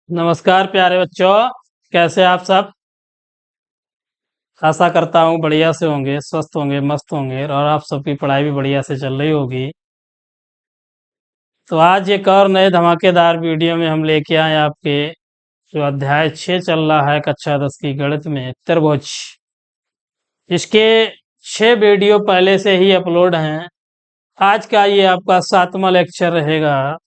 नमस्कार प्यारे बच्चों। कैसे आप सब? आशा करता हूँ बढ़िया से होंगे, स्वस्थ होंगे, मस्त होंगे और आप सबकी पढ़ाई भी बढ़िया से चल रही होगी। तो आज एक और नए धमाकेदार वीडियो में हम लेके आए आपके जो अध्याय 6 चल रहा है कक्षा 10 की गणित में त्रिभुज। इसके 6 वीडियो पहले से ही अपलोड हैं। आज का ये आपका 7वां लेक्चर रहेगा।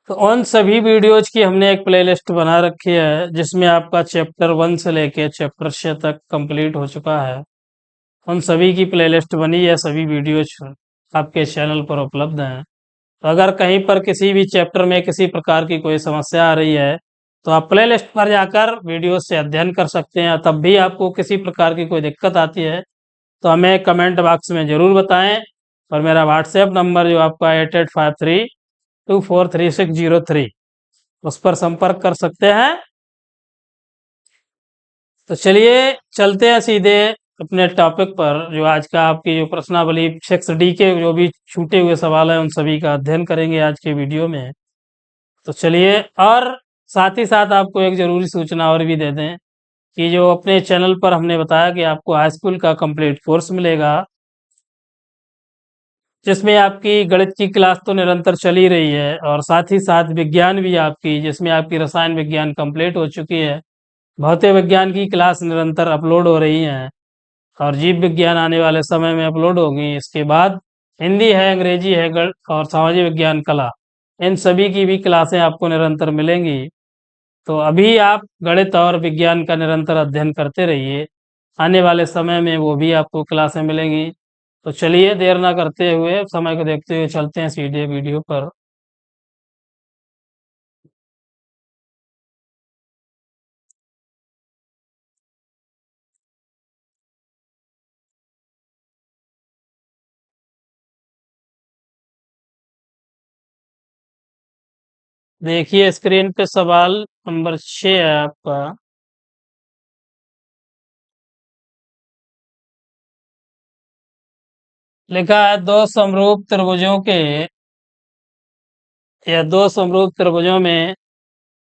तो उन सभी वीडियोज की हमने एक प्लेलिस्ट बना रखी है जिसमें आपका चैप्टर 1 से लेके चैप्टर 6 तक कंप्लीट हो चुका है। उन सभी की प्लेलिस्ट बनी है, सभी वीडियोज आपके चैनल पर उपलब्ध हैं। तो अगर कहीं पर किसी भी चैप्टर में किसी प्रकार की कोई समस्या आ रही है तो आप प्लेलिस्ट पर जाकर वीडियो से अध्ययन कर सकते हैं। तब भी आपको किसी प्रकार की कोई दिक्कत आती है तो हमें कमेंट बॉक्स में ज़रूर बताएं। और मेरा व्हाट्सएप नंबर जो आपका 8853243603 उस पर संपर्क कर सकते हैं। तो चलिए चलते हैं सीधे अपने टॉपिक पर। जो आज का आपकी जो प्रश्नावली 6D के जो भी छूटे हुए सवाल हैं उन सभी का अध्ययन करेंगे आज के वीडियो में। तो चलिए, और साथ ही साथ आपको एक ज़रूरी सूचना और भी दे दें कि जो अपने चैनल पर हमने बताया कि आपको हाई स्कूल का कंप्लीट कोर्स मिलेगा जिसमें आपकी गणित की क्लास तो निरंतर चल ही रही है और साथ ही साथ विज्ञान भी आपकी, जिसमें आपकी रसायन विज्ञान कंप्लीट हो चुकी है। भौतिक विज्ञान की क्लास निरंतर अपलोड हो रही हैं और जीव विज्ञान आने वाले समय में अपलोड होगी। इसके बाद हिंदी है, अंग्रेजी है, और सामाजिक विज्ञान कला, इन सभी की भी क्लासें आपको निरंतर मिलेंगी। तो अभी आप गणित और विज्ञान का निरंतर अध्ययन करते रहिए, आने वाले समय में वो भी आपको क्लासें मिलेंगी। तो चलिए देर ना करते हुए, समय को देखते हुए चलते हैं सीधे वीडियो पर। देखिए स्क्रीन पे सवाल नंबर 6 है आपका। लिखा है दो समरूप त्रिभुजों में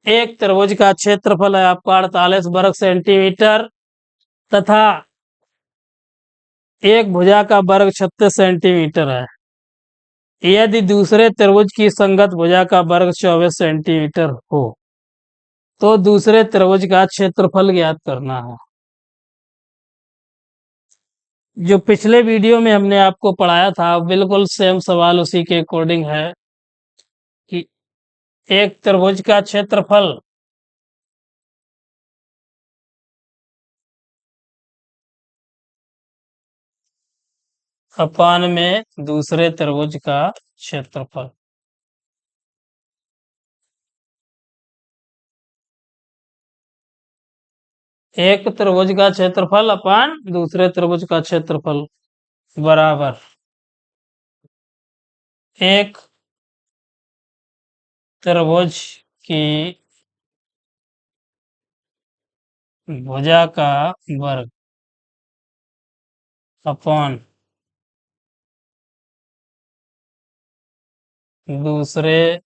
एक त्रिभुज का क्षेत्रफल है आपका 48 वर्ग सेंटीमीटर तथा एक भुजा का वर्ग 36 सेंटीमीटर है। यदि दूसरे त्रिभुज की संगत भुजा का वर्ग 24 सेंटीमीटर हो तो दूसरे त्रिभुज का क्षेत्रफल ज्ञात करना है। जो पिछले वीडियो में हमने आपको पढ़ाया था बिल्कुल सेम सवाल उसी के अकॉर्डिंग है कि एक त्रिभुज का क्षेत्रफल अपान में दूसरे त्रिभुज का क्षेत्रफल। एक त्रिभुज का क्षेत्रफल अपान दूसरे त्रिभुज का क्षेत्रफल बराबर एक त्रिभुज की भुजा का वर्ग अपान दूसरे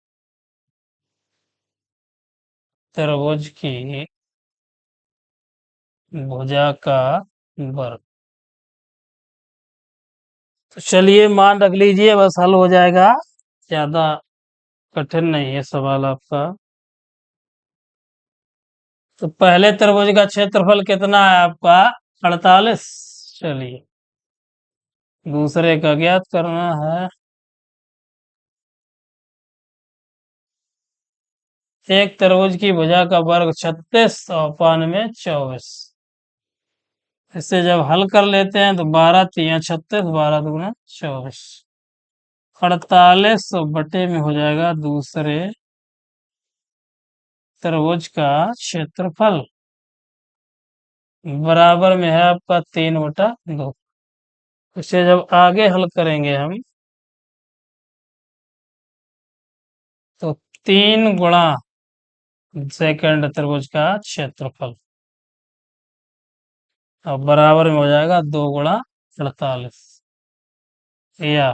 त्रिभुज की भुजा का वर्ग। तो चलिए मान रख लीजिए, बस हल हो जाएगा, ज्यादा कठिन नहीं है सवाल आपका। तो पहले त्रिभुज का क्षेत्रफल कितना है आपका 48। चलिए दूसरे का ज्ञात करना है। एक त्रिभुज की भुजा का वर्ग 36 और अपान में 24। इसे जब हल कर लेते हैं तो 12 तिया 36, 12 दूना 24, 48 बटे में हो जाएगा दूसरे त्रिभुज का क्षेत्रफल बराबर में है आपका 3/2। इसे जब आगे हल करेंगे हम तो 3 गुणा सेकंड त्रिभुज का क्षेत्रफल और बराबर में हो जाएगा 2 गुणा 48, या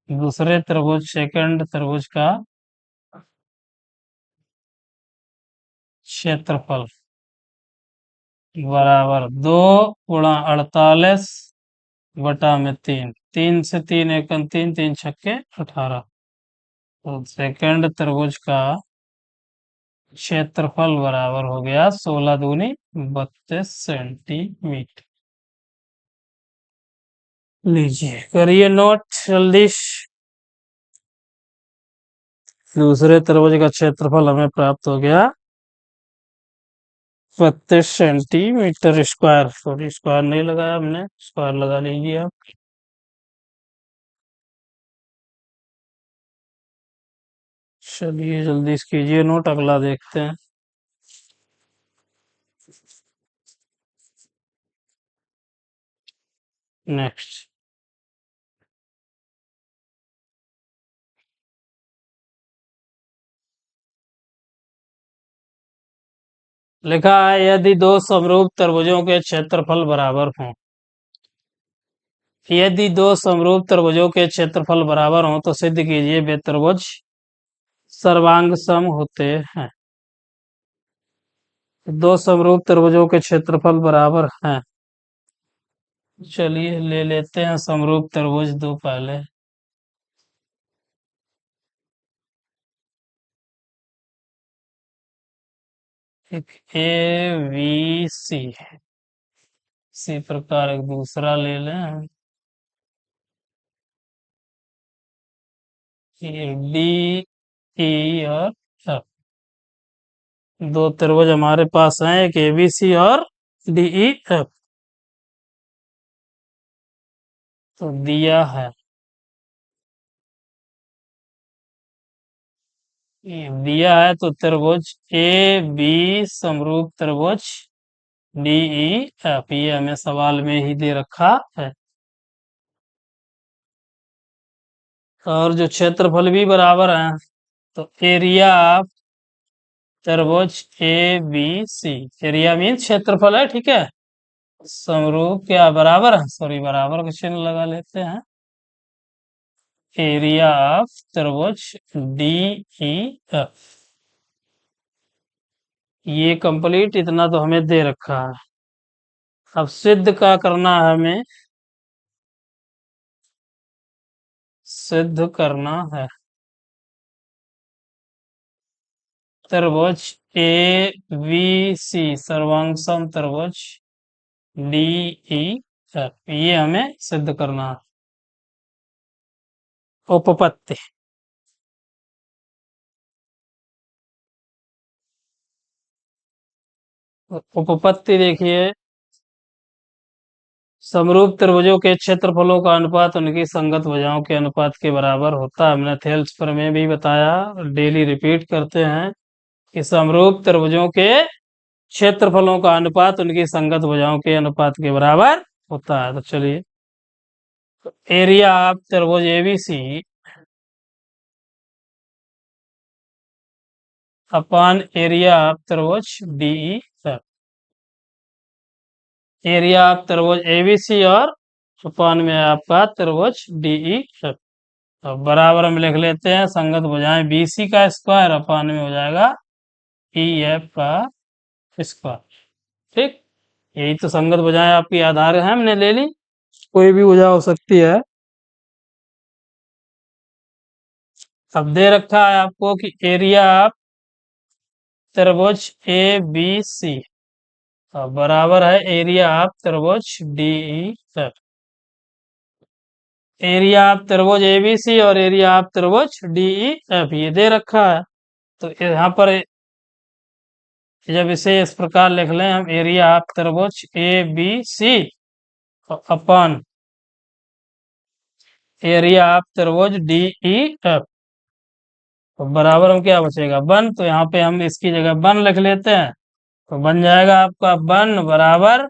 दूसरे त्रिभुज सेकंड त्रिभुज का क्षेत्रफल बराबर 2 × 48 बटा में 3। 3 से 3 एकम 3, 3 छक्के 18। तो सेकंड त्रिभुज का क्षेत्रफल बराबर हो गया 16 दूनी 32 सेंटीमीटर। लीजिए करिए नोट जल्दी। दूसरे त्रिभुज का क्षेत्रफल हमें प्राप्त हो गया 32 सेंटीमीटर स्क्वायर। सॉरी स्क्वायर नहीं लगाया हमने, स्क्वायर लगा लीजिए आप। चलिए जल्दी कीजिए नोट, अगला देखते हैं। नेक्स्ट लिखा है यदि दो समरूप त्रिभुजों के क्षेत्रफल बराबर हों। यदि दो समरूप त्रिभुजों के क्षेत्रफल बराबर हों तो सिद्ध कीजिए वे त्रिभुज सर्वांग सम होते हैं। दो समरूप त्रिभुजों के क्षेत्रफल बराबर हैं। चलिए ले लेते हैं समरूप त्रिभुज दो पहले। एक ए बी सी, इसी प्रकार एक दूसरा ले लें डी ई और एफ। दो त्रिभुज हमारे पास हैं, एक ए बी सी और डी ई एफ। तो दिया है तो त्रिभुज ए बी समरूप त्रिभुज डी ई एफ, ये हमें सवाल में ही दे रखा है। और जो क्षेत्रफल भी बराबर है तो एरिया ऑफ त्रिभुज A B C, area mean क्षेत्रफल है, ठीक है। समरूप क्या बराबर है, सॉरी बराबर का चिन्ह लगा लेते हैं। एरिया ऑफ त्रिभुज डी ई एफ, ये कंप्लीट, इतना तो हमें दे रखा है। अब सिद्ध का करना है हमें, सिद्ध करना है त्रिभुज ए बी सी सर्वांग सम त्रिभुज डी ई एफ, ये हमें सिद्ध करना है। उपपत्ति उपपत्ति देखिए, समरूप त्रिभुजों के क्षेत्रफलों का अनुपात उनकी संगत भुजाओं के अनुपात के बराबर होता है। हमने थेल्स पर में भी बताया, डेली रिपीट करते हैं कि समरूप त्रिभुजों के क्षेत्रफलों का अनुपात उनकी संगत भुजाओं के अनुपात के बराबर होता है। तो चलिए एरिया ऑफ त्रिभुज एबीसी अपॉन एरिया ऑफ त्रिभुज डीई एफ, एरिया ऑफ त्रिभुज एबीसी और अपॉन में आपका त्रिभुज डीई एफ। तो बराबर हम लिख लेते हैं संगत भुजाएं बीसी का स्क्वायर अपॉन में हो जाएगा ई एफ का स्क्वायर। ठीक, यही तो संगत भुजाएं आपकी आधार है, हमने ले ली, कोई भी भुजा हो सकती है। अब दे रखा है आपको कि एरिया ऑफ त्रिभुज ए बी सी बराबर है एरिया ऑफ त्रिभुज D E F. Area of त्रिभुज एबीसी और एरिया ऑफ त्रिभुज डी ई एफ ये दे रखा है। तो यहाँ पर जब इसे इस प्रकार लिख लें हम, एरिया ऑफ त्रिभुज A B C upon area of त्रिभुज डी ई एफ, तो बराबर हम क्या बचेगा 1, तो यहाँ पे हम इसकी जगह 1 लिख लेते हैं। तो बन जाएगा आपका 1 बराबर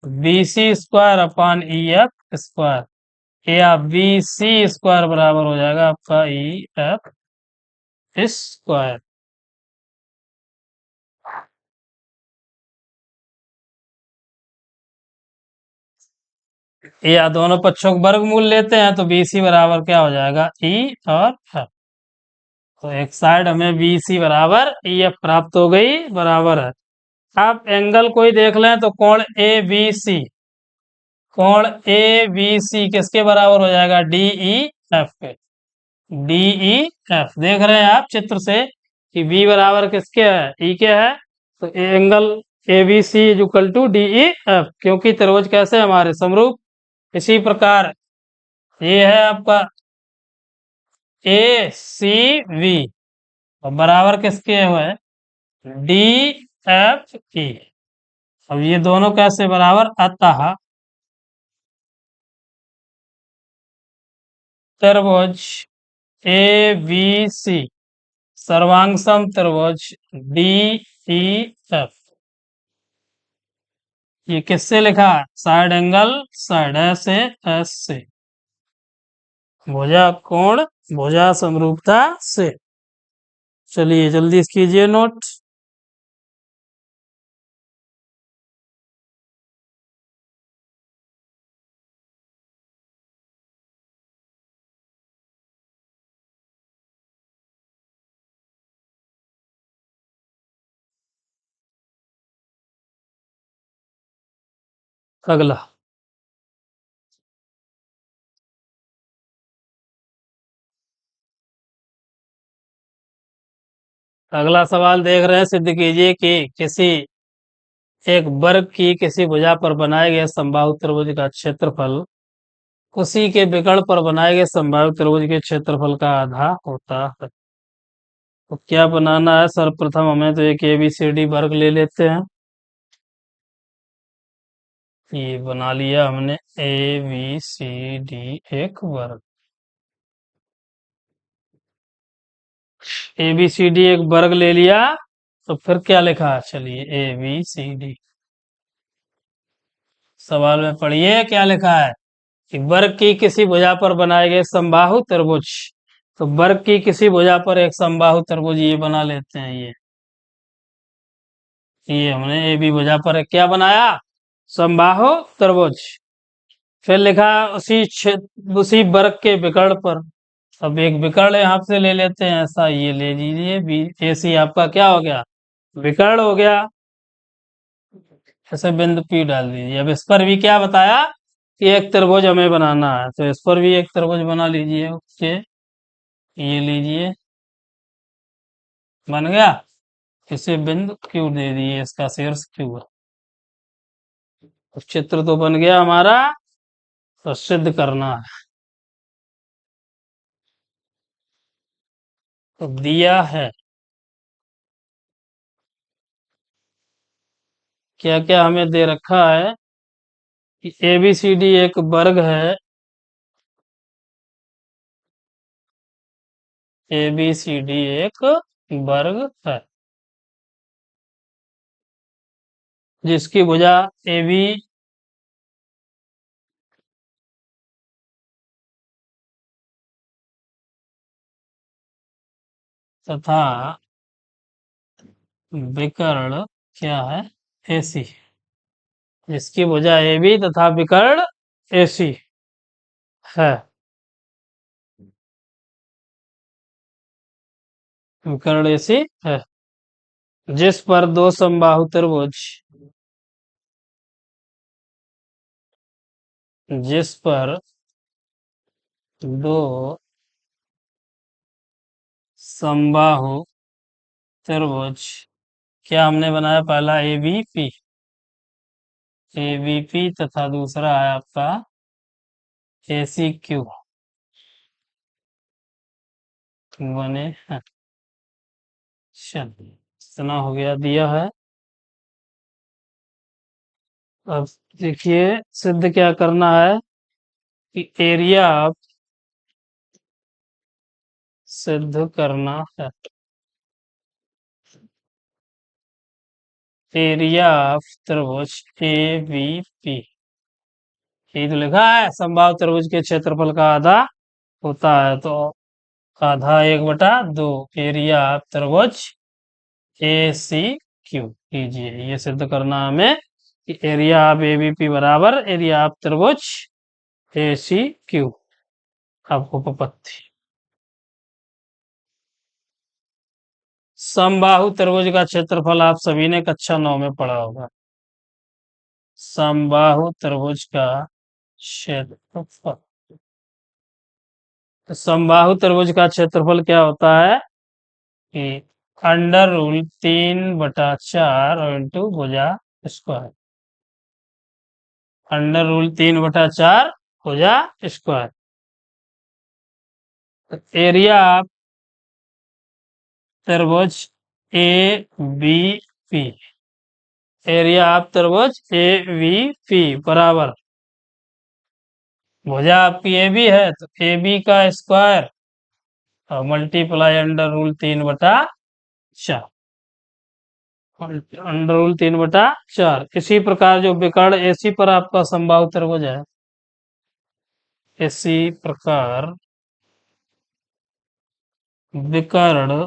B C square upon E F square, या बी सी स्क्वायर बराबर हो जाएगा आपका ई एफ स्क्वायर। या दोनों पक्षों का वर्गमूल लेते हैं तो बी सी बराबर क्या हो जाएगा ई और एफ। तो एक साइड हमें बी सी बराबर ई एफ प्राप्त हो गई, बराबर है। आप एंगल कोई देख लें तो कोण ए बी सी, कोण ए बी सी किसके बराबर हो जाएगा, डी ई एफ के। डी ई एफ देख रहे हैं आप चित्र से कि बी बराबर किसके है, ई के है। तो angle A B C is equal to D E F, क्योंकि त्रिभुज कैसे हमारे समरूप। इसी प्रकार ये है आपका ए सी वी, और बराबर किसके हुए, डी एफ ई। अब ये दोनों कैसे बराबर, अतः त्रिभुज ए बी सी सर्वांग त्रिभुज डी ई एफ, ये किससे लिखा है, साइड एंगल साइड एस से, भुजा कोण भुजा समरूपता से। चलिए जल्दी कीजिए नोट। अगला, अगला सवाल देख रहे हैं, सिद्ध कीजिए कि किसी एक वर्ग की किसी भुजा पर बनाए गए समबाहु त्रिभुज का क्षेत्रफल उसी के विकर्ण पर बनाए गए समबाहु त्रिभुज के क्षेत्रफल का आधा होता है। तो क्या बनाना है, सर्वप्रथम हमें तो एक ABCD वर्ग ले लेते हैं। ये बना लिया हमने ABCD एक वर्ग। ABCD एक वर्ग ले लिया, तो फिर क्या लिखा है, चलिए ABCD। सवाल में पढ़िए क्या लिखा है कि वर्ग की किसी भुजा पर बनाए गए समबाहु त्रिभुज। तो वर्ग की किसी भुजा पर एक समबाहु त्रिभुज ये बना लेते हैं। ये हमने AB भुजा पर एक क्या बनाया, समबाहु त्रिभुज। फिर लिखा उसी वर्ग के विकर्ण पर। अब एक विकर्ण यहाँ से ले लेते हैं, ऐसा ये ले लीजिए, बी AC आपका क्या हो गया, विकर्ण हो गया। ऐसे बिंदु P डाल दीजिए। अब इस पर भी क्या बताया कि एक त्रिभुज हमें बनाना है, तो इस पर भी एक त्रिभुज बना लीजिए। ओके, ये लीजिए, बन गया। इसे बिंदु Q दे दिए, इसका शीर्ष Q है। अब चित्र तो बन गया हमारा, तो सिद्ध करना है। तो दिया है क्या क्या हमें दे रखा है कि ABCD एक वर्ग है, ABCD एक वर्ग है जिसकी भुजा AB तथा विकर्ण क्या है, AC, जिसकी भुजा AB तथा विकर्ण AC है, विकर्ण AC है, जिस पर दो समबाहु त्रिभुज, जिस पर दो समबाहु त्रिभुज क्या हमने बनाया, पहला ABP तथा दूसरा है आपका ACQ बने हैं। चलिए इतना हो गया, दिया है। अब देखिए सिद्ध क्या करना है कि एरिया ऑफ, सिद्ध करना है एरिया ऑफ त्रिभुज ABP। ये तो लिखा है समबाहु त्रिभुज के क्षेत्रफल का आधा होता है, तो आधा 1/2 एरिया ऑफ त्रिभुज ACQ कीजिए। ये सिद्ध करना हमें कि एरिया ऑफ ABP बराबर एरिया ऑफ त्रिभुज ACQ। आपको पपत्ती समबाहु त्रिभुज का क्षेत्रफल आप सभी ने कक्षा 9 में पढ़ा होगा। समबाहु त्रिभुज का क्षेत्रफल। तो समबाहु त्रिभुज का क्षेत्रफल क्या होता है कि अंडर रूल 3/4 इंटू भुजा स्क्वायर। अंडर रूल 3/4 भुजा स्क्वायर। तो एरिया ऑफ त्रिभुज A B P. Area of त्रिभुज ए बी पी बराबर, भुजा आपकी ए बी है तो ए बी का स्क्वायर और multiply under root 3/4। Under root 3/4। इसी प्रकार जो विकर्ण एसी पर आपका समबाहु त्रिभुज है, इसी प्रकार विकर्ण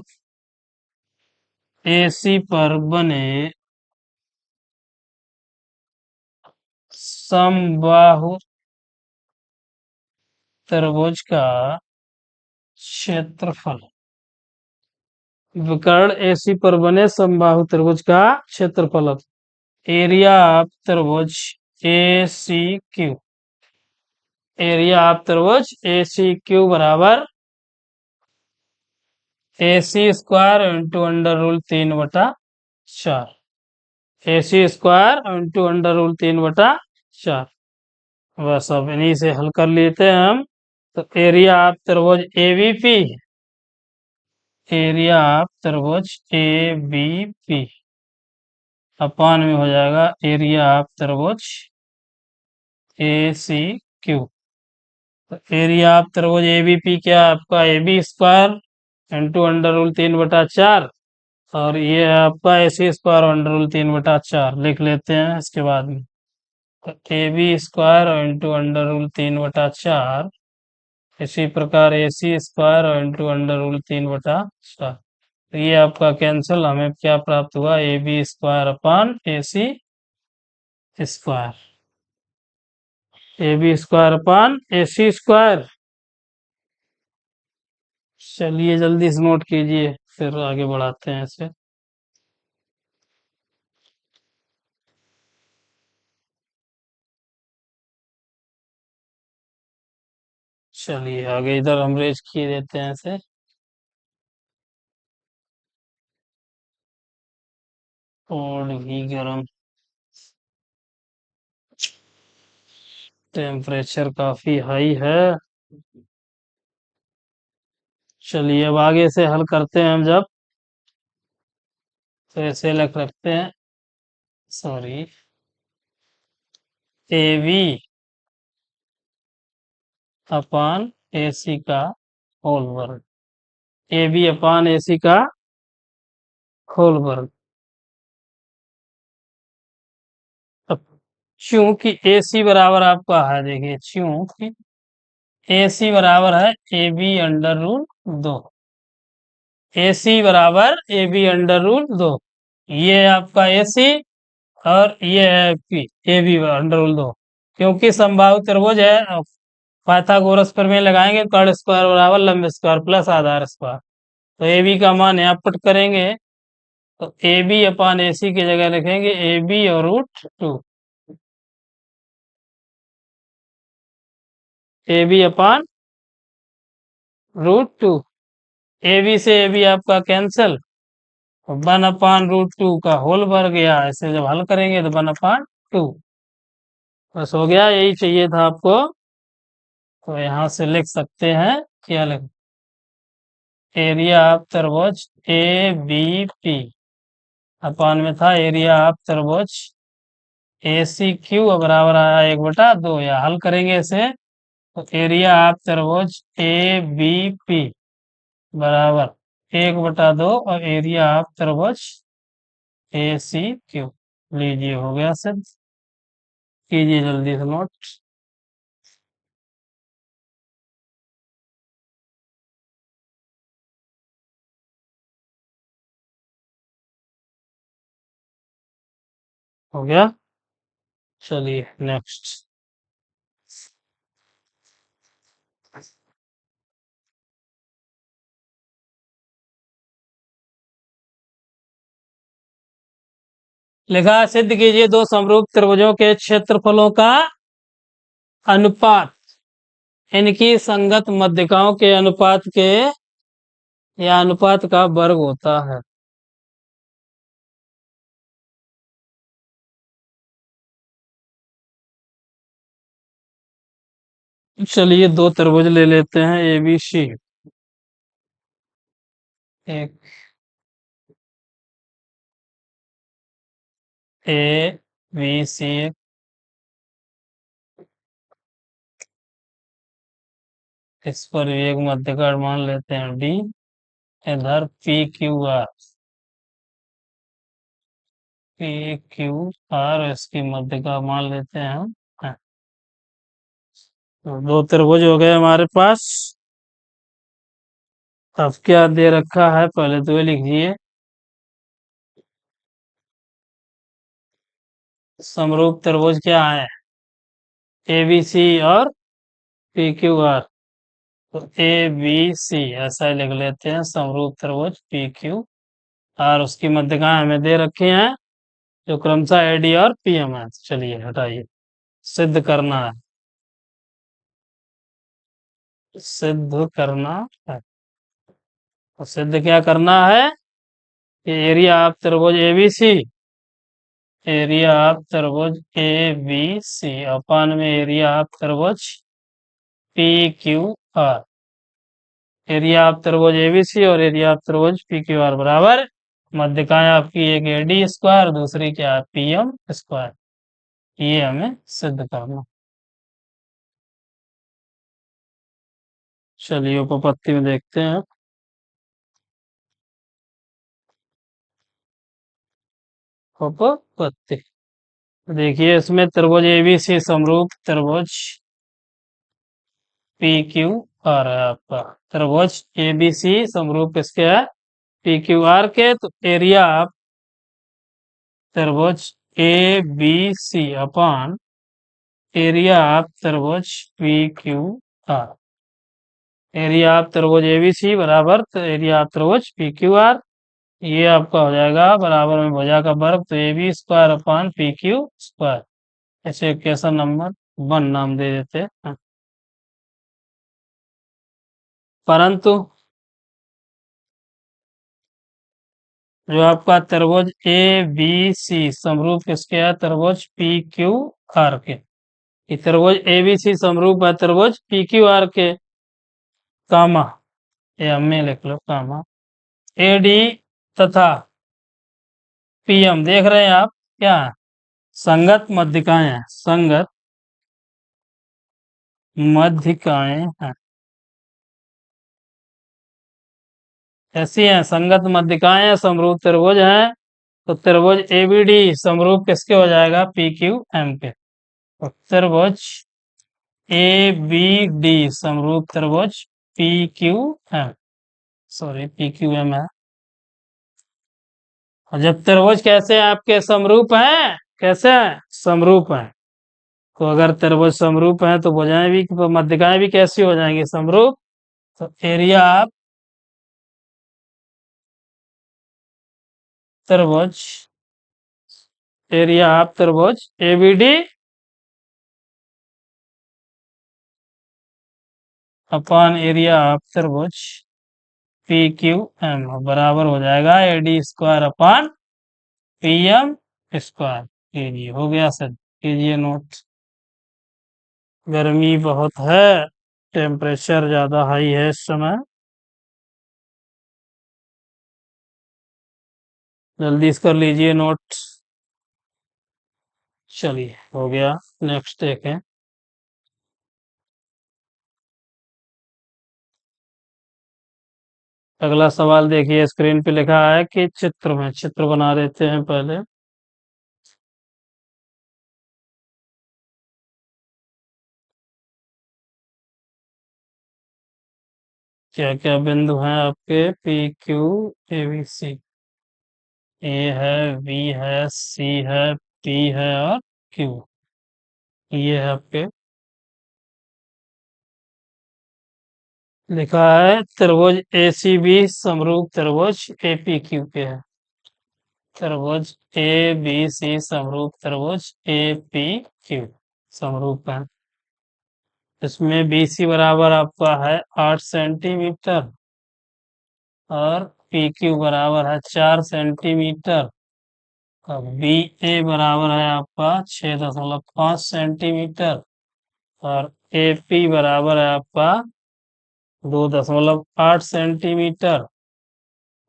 एसी पर बने समबाहु त्रिभुज का क्षेत्रफल। विकर्ण एसी पर बने समबाहु त्रिभुज का क्षेत्रफल। एरिया ऑफ त्रिभुज A C Q. Area of त्रिभुज ए सी क्यू बराबर ए C square into under root 3/4। ए C square into under root 3/4। बस अब इन्हीं से हल कर लेते हैं हम। तो एरिया ऑफ त्रिभुज A B P, area of त्रिभुज ए बी पी अपान में हो जाएगा एरिया ऑफ त्रिभुज ए सी क्यू। तो एरिया ऑफ त्रिभुज ए बी पी क्या है आपका, A B square into under root 3/4 और ये है आपका A C square under root 3/4 लिख लेते हैं इसके बाद में। तो A B square into under root 3/4, इसी प्रकार A C square into under root 3/4। तो ये आपका कैंसिल, हमें क्या प्राप्त हुआ, A B square upon A C square. A B square upon A C square. चलिए जल्दी से नोट कीजिए, फिर आगे बढ़ाते हैं इसे। चलिए आगे इधर हम रेज किए देते हैं इसे। और भी गर्म, टेम्परेचर काफी हाई है। चलिए अब आगे से हल करते हैं हम जब, तो ऐसे लिख रखते हैं, sorry, A B upon A सी का होल वर्ग। ए बी अपान ए सी का होल वर्ग। अब चूंकि ए सी बराबर आपका है, देखिए चूंकि ए सी बराबर है ए बी अंडर रूल 2। ए सी बराबर ए बी अंडर रूल 2। ये है आपका ए सी और ये है P, A be under rule 2। क्योंकि समबाहु त्रिभुज है, पाइथागोरस प्रमेय लगाएंगे, कर्ण स्क्वायर बराबर लंब स्क्वायर प्लस आधार स्क्वायर। तो ए बी का मान यहाँ पुट करेंगे, तो ए बी अपान ए सी की जगह लिखेंगे ए बी और √2। A B upon √2। A B से ए बी आपका कैंसिल, 1/√2 का होल वर्ग, या ऐसे जब हल करेंगे तो 1/2। बस हो गया, यही चाहिए था आपको। तो यहाँ से लिख सकते हैं, क्या लिख, एरिया ऑफ त्रिभुज ए बी पी अपान में था एरिया ऑफ त्रिभुज ए सी क्यू बराबर आया 1/2, या हल करेंगे इसे तो एरिया ऑफ त्रिभुज ए बी पी बराबर 1/2 और एरिया ऑफ त्रिभुज ए सी क्यू। लीजिए हो गया सर, कीजिए जल्दी से नोट। हो गया, चलिए नेक्स्ट। लिखा है, सिद्ध कीजिए दो समरूप त्रिभुजों के क्षेत्रफलों का अनुपात इनकी संगत मध्यिकाओं के अनुपात के या अनुपात का वर्ग होता है। चलिए दो त्रिभुज ले लेते हैं ए बी सी। एक ए बी सी, इस पर एक मध्य का मान लेते हैं डी। इधर P Q are, P Q are इसकी मध्य का मान लेते हैं हम। हाँ, तो दो त्रिभुज हो गए हमारे पास। अब क्या दे रखा है पहले तो ये लिखिए। समरूप त्रिभुज क्या है? ए बी सी और पी क्यू आर। तो ए बी सी ऐसा ही लिख लेते हैं, समरूप त्रिभुज पी क्यू आर, उसकी मध्यकाएं हमें दे रखी हैं जो क्रमशः एडी और पीएम है। चलिए हटाइए, सिद्ध करना है, सिद्ध करना है। तो सिद्ध क्या करना है कि एरिया ऑफ त्रिभुज एबीसी, एरिया ऑफ त्रिभुज ए बी सी अपान में एरिया ऑफ त्रिभुज P Q R. Area of त्रिभुज एबीसी और एरिया ऑफ त्रिभुज पी क्यू आर बराबर मध्यकाएं आपकी एक एडी स्क्वायर, दूसरी क्या है पीएम स्क्वायर। ये हमें सिद्ध करना। चलिए उपपत्ति में देखते हैं। उपपत्ति देखिए, इसमें त्रिभुज एबीसी समरूप त्रिभुज पी क्यू आर है आपका। त्रिभुज एबीसी समरूप किसके है? पी क्यू आर के। तो एरिया ऑफ त्रिभुज ए बी सी अपान एरिया ऑफ त्रिभुज P Q R. Area of त्रिभुज एबीसी बराबर तो एरिया ऑफ त्रिभुज पी क्यू आर। ये आपका हो जाएगा बराबर में भुजा का वर्ग, तो A B square upon P Q square. इसे इक्वेशन नंबर 1 नाम दे देते हैं। परंतु जो आपका त्रिभुज ए बी सी समरूप किसके है? त्रिभुज पी क्यू आर के। ये त्रिभुज ए बी सी समरूप है त्रिभुज पी क्यू आर के, कामा, ये हमें लिख लो कामा, ए डी तथा पीएम देख रहे हैं आप क्या है? संगत मध्यिकाएं हैं, संगत मध्यिकाएं हैं। ऐसी हैं संगत मध्यिकाएं हैं, समरूप त्रिभुज हैं। तो त्रिभुज एबीडी समरूप किसके हो जाएगा? पी क्यू एम के। तो त्रिभुज ए बी डी समरूप त्रिभुज P Q M, sorry P Q M है। और जब त्रिभुज कैसे हैं आपके? समरूप हैं। कैसे हैं? समरूप हैं। तो अगर त्रिभुज समरूप हैं तो भुजाएं भी, मध्यकाएं भी कैसी हो जाएंगी? समरूप। तो एरिया ऑफ त्रिभुज, एरिया ऑफ त्रिभुज एबीडी अपॉन एरिया ऑफ त्रिभुज पी क्यू एम बराबर हो जाएगा AD square upon P M square. कीजिए, हो गया सर, कीजिए नोट। गर्मी बहुत है, टेम्परेचर ज्यादा हाई है इस समय, जल्दी इस कर लीजिए नोट। चलिए हो गया, नेक्स्ट देखें। अगला सवाल देखिए, स्क्रीन पे लिखा है कि चित्र में, चित्र बना देते हैं पहले। क्या क्या बिंदु हैं आपके? P Q A B C, A है, बी है, सी है, पी है और क्यू। ये है आपके। लिखा है त्रिभुज ए सी बी समरूप त्रिभुज ए पी क्यू के है। त्रिभुज ए बी सी समरूप त्रिभुज ए पी क्यू समरूप है। इसमें बी सी बराबर आपका है 8 सेंटीमीटर और पी क्यू बराबर है 4 सेंटीमीटर। अब बी ए बराबर है आपका 6.5 सेंटीमीटर और ए पी बराबर है आपका 2.8 सेंटीमीटर।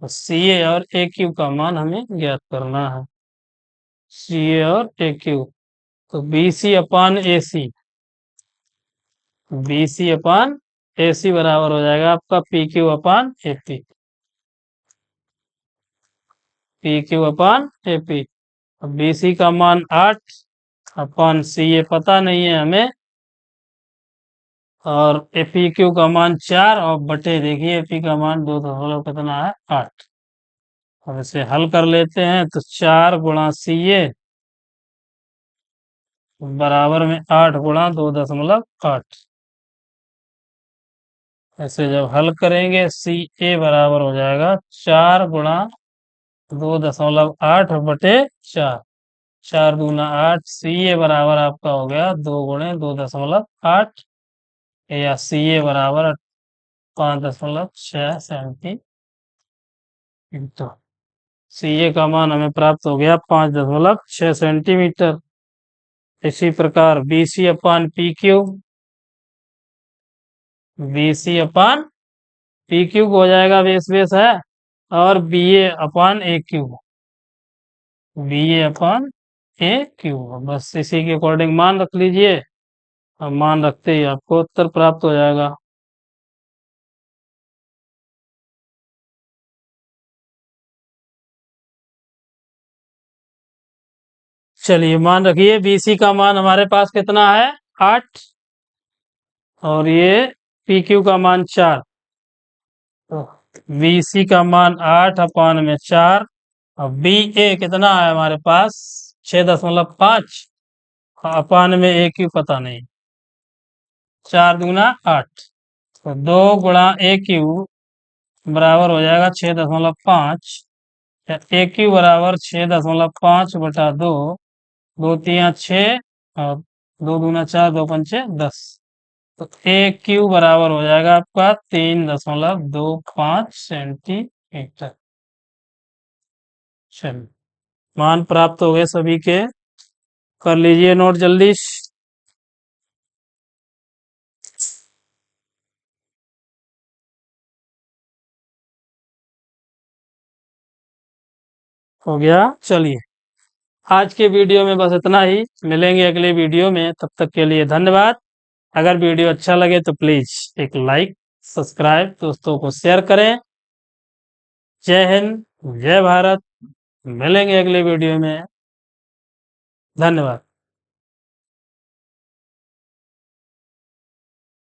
सी ए और ए क्यू का मान हमें ज्ञात करना है। सी ए और ए क्यू तो B C upon A C, B C upon A सी बराबर हो जाएगा आपका P Q upon A P, P Q upon A P. अब बी सी का मान 8 अपान सी ए पता नहीं है हमें और ए पी क्यू का मान 4 और बटे देखिए ए पी का मान 2 कितना है 8। अब इसे हल कर लेते हैं तो 4 गुणा सी ए बराबर में 8 गुणा 2.8। ऐसे जब हल करेंगे सी ए बराबर हो जाएगा 4 गुणा 2.8 बटे 4, 4 दूना 8। सी ए बराबर आपका हो गया 2 गुणे 2.8 या सी ए बराबर 5.6 सेंटीमीटर। सी ए का मान हमें प्राप्त हो गया 5.6 सेंटीमीटर। इसी प्रकार बी सी अपान पी क्यू, बी सी अपान पी क्यू हो जाएगा बेस बेस है और बी ए अपान ए क्यू, बी ए अपान ए क्यू बस इसी के अकॉर्डिंग मान रख लीजिए। अब मान रखते ही आपको उत्तर प्राप्त हो जाएगा। चलिए मान रखिए बी सी का मान हमारे पास कितना है 8 और ये पी क्यू का मान 4। तो बी सी का मान 8 अपान में 4 और बी ए कितना है हमारे पास 6.5 अपान में ए क्यू पता नहीं, 4 दूना 8 तो 2 गुणा ए क्यू बराबर हो जाएगा 6.5 या ए क्यू बराबर 6.5 बटा 2, 2 तिया 6 और 2 दूना 4 2 पंचे 10। तो ए क्यू बराबर हो जाएगा आपका 3.25 सेंटीमीटर। चलिए मान प्राप्त हो गए सभी के, कर लीजिए नोट जल्दी। हो गया। चलिए आज के वीडियो में बस इतना ही, मिलेंगे अगले वीडियो में, तब तक के लिए धन्यवाद। अगर वीडियो अच्छा लगे तो प्लीज एक लाइक सब्सक्राइब दोस्तों को शेयर करें। जय हिंद, जय भारत। मिलेंगे अगले वीडियो में। धन्यवाद।